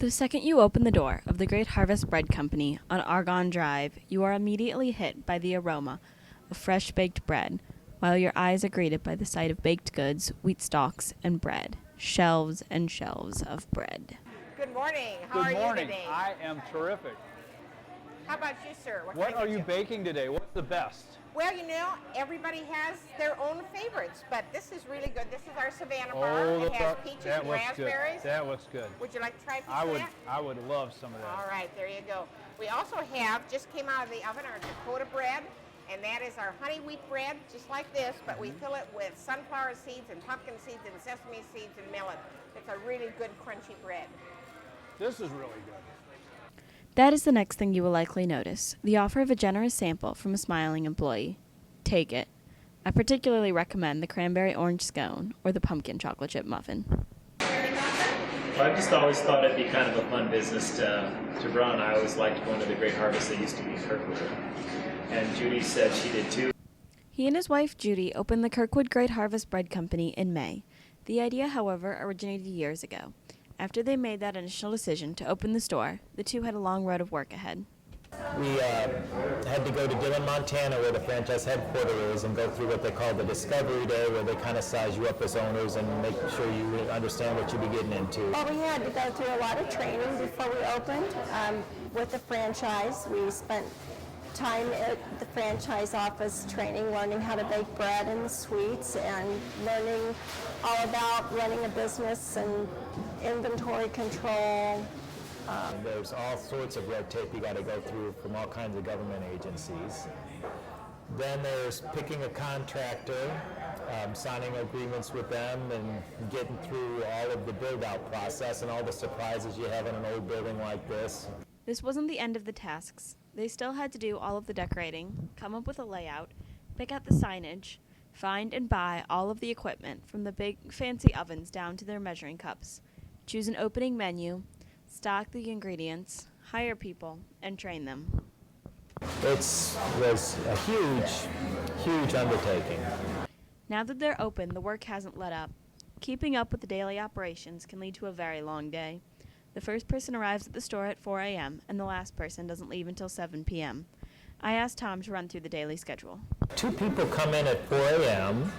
The second you open the door of the Great Harvest Bread Company on Argonne Drive, you are immediately hit by the aroma of fresh baked bread, while your eyes are greeted by the sight of baked goods, wheat stalks, and bread. Shelves and shelves of bread. Good morning. How Good are morning. you today? I am terrific. How about you, sir? What are you baking today? What's the best? Well, you know, everybody has their own favorites, but this is really good. This is our Savannah bar. It has peaches and raspberries. That looks good. Would you like to try a piece I of would. that? I would love some of that. All right, there you go. We also have, just came out of the oven, our Dakota bread, and that is our honey wheat bread, just like this, but we fill it with sunflower seeds and pumpkin seeds and sesame seeds and millet. It's a really good crunchy bread. This is really good. That is the next thing you will likely notice, the offer of a generous sample from a smiling employee. Take it. I particularly recommend the cranberry orange scone or the pumpkin chocolate chip muffin. Well, I've just always thought it'd be kind of a fun business to run. I always liked going to the Great Harvest that used to be in Kirkwood. And Judy said she did too. He and his wife, Judy, opened the Kirkwood Great Harvest Bread Company in May. The idea, however, originated years ago. After they made that initial decision to open the store, the two had a long road of work ahead. We had to go to Dillon, Montana, where the franchise headquarters is, and go through what they call the Discovery Day, where they kind of size you up as owners and make sure you really understand what you'll be getting into. Well, we had to go through a lot of training before we opened. With the franchise, we spent time at the franchise office training, learning how to bake bread and sweets, and learning all about running a business and inventory control. There's all sorts of red tape you got to go through from all kinds of government agencies. Then there's picking a contractor, signing agreements with them, and getting through all of the build-out process and all the surprises you have in an old building like this. This wasn't the end of the tasks. They still had to do all of the decorating, come up with a layout, pick out the signage, find and buy all of the equipment from the big fancy ovens down to their measuring cups, choose an opening menu, stock the ingredients, hire people, and train them. It was a huge undertaking. Now that they're open, the work hasn't let up. Keeping up with the daily operations can lead to a very long day. The first person arrives at the store at 4 a.m., and the last person doesn't leave until 7 p.m. I asked Tom to run through the daily schedule. 2 people come in at 4 a.m.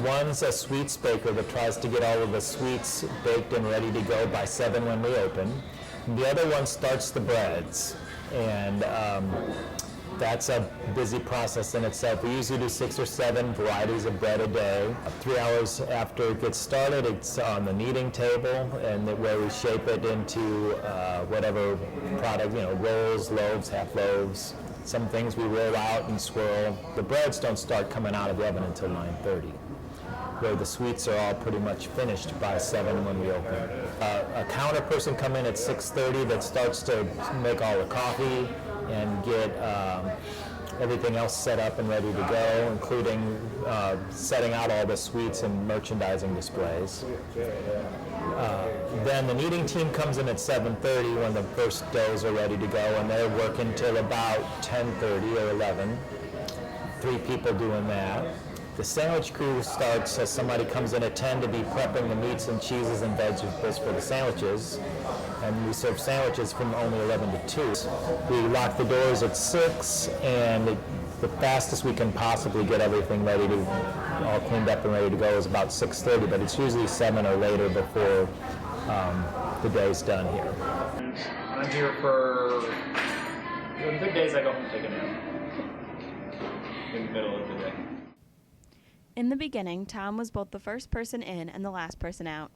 One's a sweets baker that tries to get all of the sweets baked and ready to go by 7 when we open. And the other one starts the breads, and that's a busy process in itself. We usually do 6 or 7 varieties of bread a day. 3 hours after it gets started, it's on the kneading table, and where we shape it into whatever product, rolls, loaves, half loaves. Some things we roll out and swirl. The breads don't start coming out of the oven until 9:30, where the sweets are all pretty much finished by 7 when we open. A counter person come in at 6:30 that starts to make all the coffee and get everything else set up and ready to go, including setting out all the sweets and merchandising displays. Then the kneading team comes in at 7:30 when the first doughs are ready to go, and they're working till about 10:30 or 11. 3 people doing that. The sandwich crew starts as somebody comes in at 10 to be prepping the meats and cheeses and vegetables for the sandwiches, and we serve sandwiches from only 11 to 2. We lock the doors at 6, and the fastest we can possibly get everything ready to, all cleaned up and ready to go is about 6:30, but it's usually 7 or later before the day's done here. I'm here for the good days. I go home and take a nap in the middle of the day. In the beginning, Tom was both the first person in and the last person out.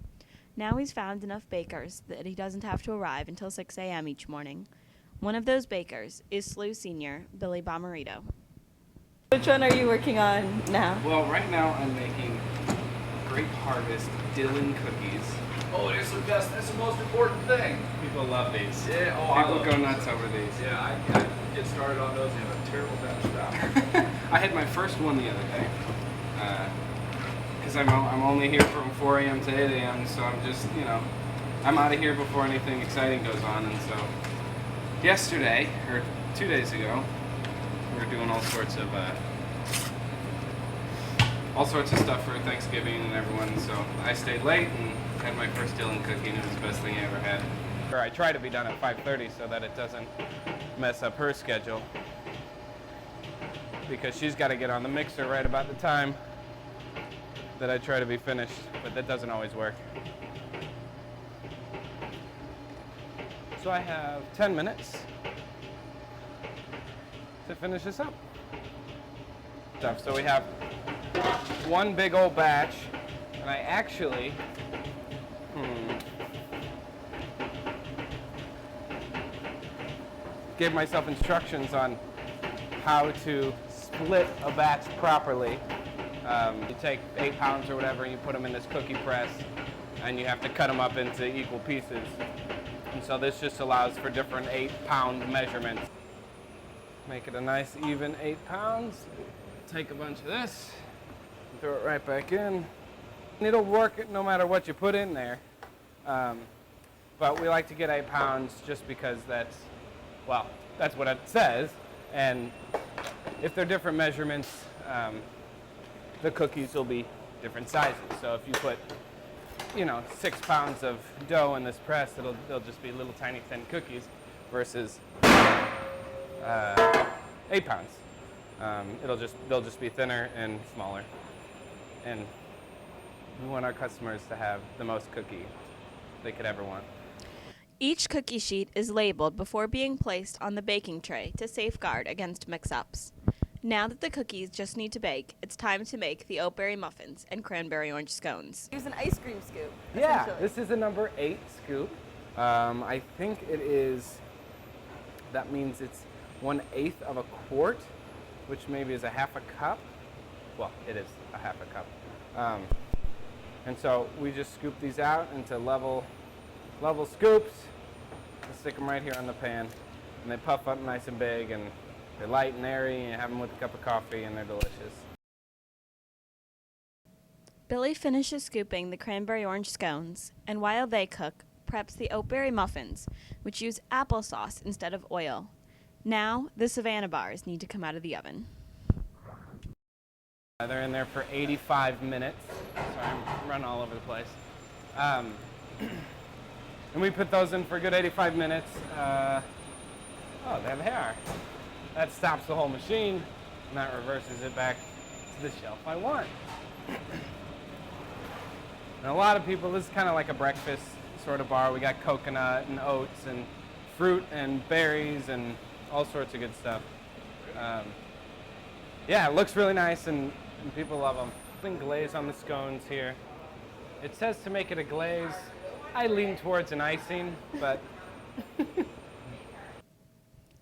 Now he's found enough bakers that he doesn't have to arrive until 6 a.m. each morning. One of those bakers is SLU senior Billy Bomarito. Which one are you working on now? Well, right now I'm making Great Harvest Dillon cookies. Oh, it's the best. That's the most important thing. People love these. Yeah. People go nuts over these. Yeah, I get started on those and have a terrible batch stop. I had my first one the other day. Because I'm only here from 4 a.m. to 8 a.m., so I'm just, I'm out of here before anything exciting goes on. And so yesterday, or 2 days ago, we were doing all sorts of stuff for Thanksgiving and everyone. So I stayed late and had my first Dillon cookie, and it was the best thing I ever had. Or I try to be done at 5:30 so that it doesn't mess up her schedule. Because she's got to get on the mixer right about the time that I try to be finished, but that doesn't always work. So I have 10 minutes to finish this up. So we have one big old batch, and I actually gave myself instructions on how to split a batch properly. You take 8 pounds or whatever, and you put them in this cookie press, and you have to cut them up into equal pieces. And so this just allows for different 8-pound measurements. Make it a nice even 8 pounds. Take a bunch of this, and throw it right back in. And it'll work no matter what you put in there. But we like to get 8 pounds just because that's what it says. And if they're different measurements, the cookies will be different sizes. So if you put, 6 pounds of dough in this press, they'll just be little tiny thin cookies versus 8 pounds. They'll just be thinner and smaller. And we want our customers to have the most cookie they could ever want. Each cookie sheet is labeled before being placed on the baking tray to safeguard against mix-ups. Now that the cookies just need to bake, it's time to make the oatberry muffins and cranberry orange scones. Use an ice cream scoop. Yeah, this is a number 8 scoop. I think that means it's 1/8 of a quart, which maybe is a half a cup. Well, it is a half a cup. And so we just scoop these out into level scoops and stick them right here on the pan. And they puff up nice and big, and they're light and airy, and you have them with a cup of coffee, and they're delicious. Billy finishes scooping the cranberry orange scones, and while they cook, preps the oatberry muffins, which use applesauce instead of oil. Now, the Savannah bars need to come out of the oven. They're in there for 85 minutes. Sorry, I'm running all over the place. And we put those in for a good 85 minutes. There they are. That stops the whole machine, and that reverses it back to the shelf I want. And a lot of people, this is kind of like a breakfast sort of bar. We got coconut and oats and fruit and berries and all sorts of good stuff. Yeah, it looks really nice, and people love them. Putting glaze on the scones here. It says to make it a glaze. I lean towards an icing, but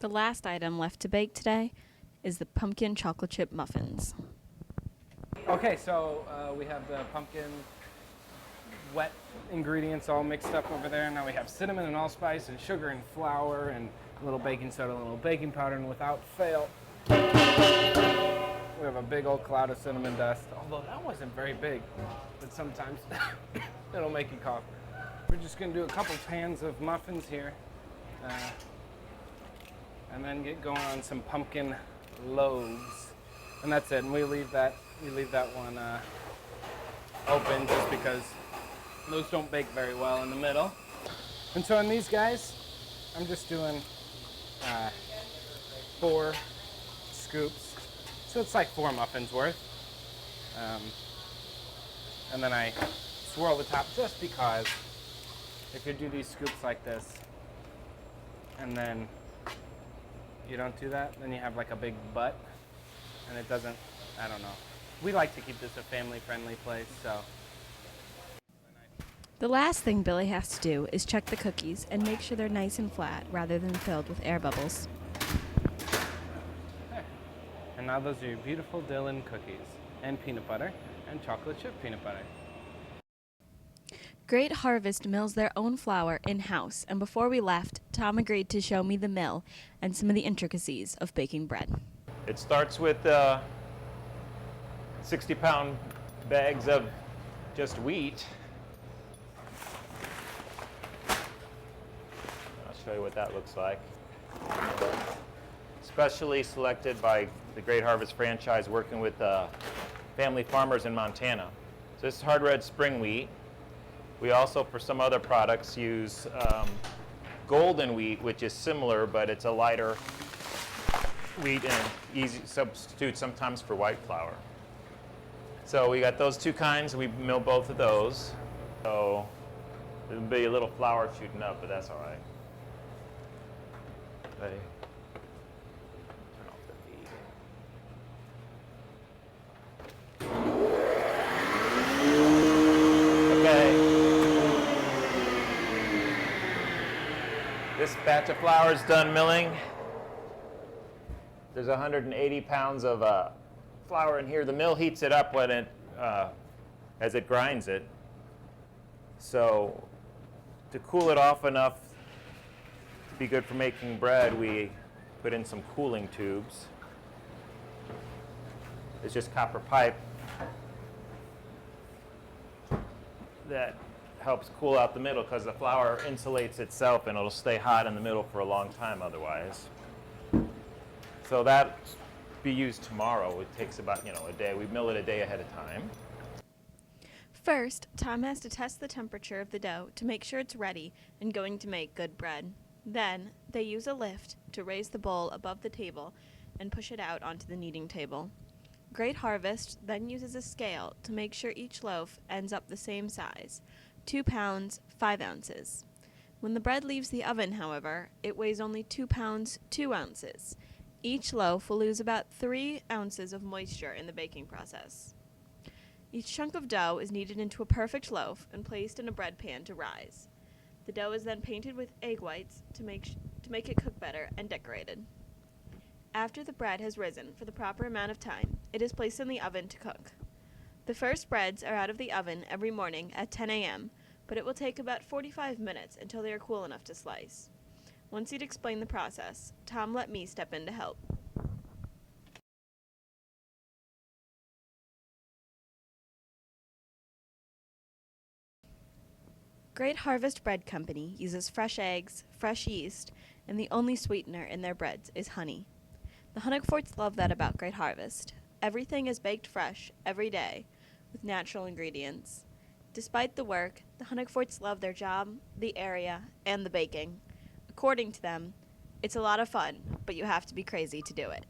The last item left to bake today is the pumpkin chocolate chip muffins. okay, so we have the pumpkin wet ingredients all mixed up over there. Now we have cinnamon and allspice and sugar and flour and a little baking soda, a little baking powder, and without fail, we have a big old cloud of cinnamon dust. Although that wasn't very big, but sometimes it'll make you cough. We're just gonna do a couple pans of muffins here, and then get going on some pumpkin loaves, and that's it. And we leave that one open just because those don't bake very well in the middle. And so on these guys, I'm just doing 4 scoops. So it's like 4 muffins worth. And then I swirl the top just because if you do these scoops like this and then you don't do that, then you have like a big butt and it doesn't, I don't know. We like to keep this a family-friendly place, so. The last thing Billy has to do is check the cookies and make sure they're nice and flat rather than filled with air bubbles. There. And now those are your beautiful Dylan cookies and peanut butter and chocolate chip peanut butter. Great Harvest mills their own flour in-house, and before we left, Tom agreed to show me the mill and some of the intricacies of baking bread. It starts with 60-pound bags of just wheat. I'll show you what that looks like. Specially selected by the Great Harvest franchise, working with family farmers in Montana. So this is hard red spring wheat. We also, for some other products, use golden wheat, which is similar, but it's a lighter wheat and easy substitute sometimes for white flour. So we got those two kinds. We mill both of those. So there'll be a little flour shooting up, but that's all right. Ready? Turn off the feed. Okay. This batch of flour is done milling. There's 180 pounds of flour in here. The mill heats it up when as it grinds it. So to cool it off enough to be good for making bread, we put in some cooling tubes. It's just copper pipe that helps cool out the middle because the flour insulates itself and it'll stay hot in the middle for a long time otherwise. So that be used tomorrow. It takes about, a day. We mill it a day ahead of time. First, Tom has to test the temperature of the dough to make sure it's ready and going to make good bread. Then, they use a lift to raise the bowl above the table and push it out onto the kneading table. Great Harvest then uses a scale to make sure each loaf ends up the same size, 2 pounds, 5 ounces. When the bread leaves the oven, however, it weighs only 2 pounds, 2 ounces. Each loaf will lose about 3 ounces of moisture in the baking process. Each chunk of dough is kneaded into a perfect loaf and placed in a bread pan to rise. The dough is then painted with egg whites to make it cook better and decorated. After the bread has risen for the proper amount of time, it is placed in the oven to cook. The first breads are out of the oven every morning at 10 a.m., but it will take about 45 minutes until they are cool enough to slice. Once he'd explained the process, Tom let me step in to help. Great Harvest Bread Company uses fresh eggs, fresh yeast, and the only sweetener in their breads is honey. The Honigforts love that about Great Harvest. Everything is baked fresh every day with natural ingredients. Despite the work, the Honigforts love their job, the area, and the baking. According to them, it's a lot of fun, but you have to be crazy to do it.